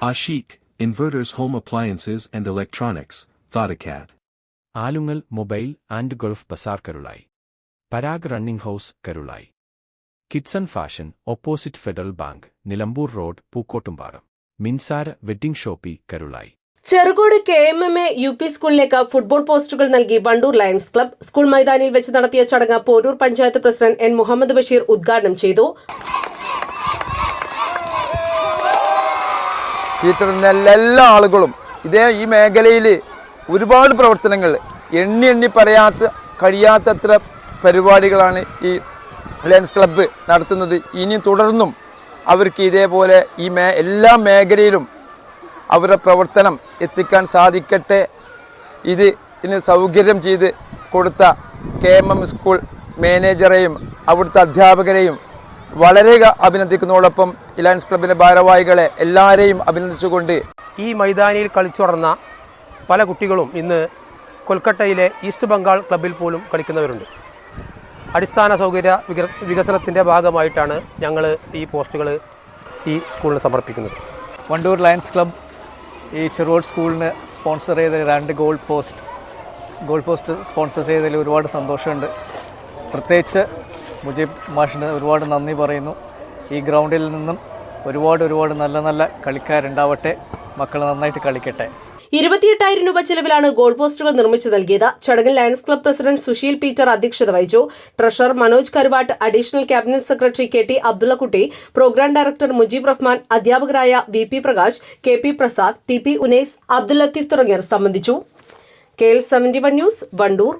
Ashik, Inverters Home Appliances and Electronics, Thodacat. Alungal mobile and gulf bazaar Karulai. Parag running house Karulai. Kidson fashion opposite federal bank Nilambur road Pookkottumpadam. Minsara wedding shoppy Karulai. Cherukode KMMA UP സ്കൂളിലേക്ക് football പോസ്റ്റുകൾ നൽകി Wandoor lions club. School മൈതാനിയിൽ വെച്ച് നടത്തിയ ചടങ്ങ് Poroor panchayat president N. Muhammad Basheer ഉദ്ഘാടനം ചെയ്തു. എല്ലാ ആളുകളും ഈ മേഖലയിൽ ഒരുപാട് പ്രവർത്തനങ്ങൾ എണ്ണി കഴിയാത്തത്ര പരിപാടികളാണ് ഈ ലയൺസ് ക്ലബ്ബ് നടത്തുന്നത്. ഇനി തുടർന്നും അവർക്ക് ഇതേപോലെ എല്ലാ മേഖലയിലും അവരുടെ പ്രവർത്തനം എത്തിക്കാൻ സാധിക്കട്ടെ. ഇതിന് സൗകര്യം ചെയ്ത് കൊടുത്ത KMM സ്കൂൾ മാനേജറെയും അവിടുത്തെ അധ്യാപകരെയും വളരെ അഭിനന്ദിക്കുന്നതോടൊപ്പം ലയൺസ് ക്ലബ്ബിൻ്റെ ഭാരവാഹികളെ എല്ലാവരെയും അഭിനന്ദിച്ചുകൊണ്ട് ഈ മൈതാനിയിൽ കളിച്ചു വളർന്ന പല കുട്ടികളും ഇന്ന് കൊൽക്കത്തയിലെ ഈസ്റ്റ് ബംഗാൾ ക്ലബ്ബിൽ പോലും കളിക്കുന്നവരുണ്ട്. അടിസ്ഥാന സൗകര്യ വികസനത്തിൻ്റെ ഭാഗമായിട്ടാണ് ഞങ്ങൾ ഈ പോസ്റ്റുകൾ ഈ സ്കൂളിന് സമർപ്പിക്കുന്നത്. വണ്ടൂർ ലയൺസ് ക്ലബ്ബ് ഈ ചെറുകോട് സ്കൂളിന് സ്പോൺസർ ചെയ്ത 2 ഗോൾ പോസ്റ്റ് സ്പോൺസർ ചെയ്തതിൽ ഒരുപാട് സന്തോഷമുണ്ട്. പ്രത്യേകിച്ച് മുജീബ് മാഷിന് ഒരുപാട് നന്ദി പറയുന്നു. ഈ ഗ്രൗണ്ടിൽ നിന്നും ഒരുപാട് നല്ല കളിക്കാരുണ്ടാവട്ടെ. മക്കൾ നന്നായിട്ട് കളിക്കട്ടെ. 28,000 രൂപ ചെലവിലാണ് ഗോൾ പോസ്റ്റുകൾ നിർമ്മിച്ചു നൽകിയത്. ചടങ്ങിൽ lions club president Susheel Peter അധ്യക്ഷത വഹിച്ചു. Treasurer Manoj Karuvatt, additional cabinet secretary KT Abdullakutty, programme director Mujeeb Rahman, അധ്യാപകരായ VP Prakash, KP Prasad, TP Unais, Abdul Latheef തുടങ്ങിയവർ സംബന്ധിച്ചു. KL 71 news, Wandoor.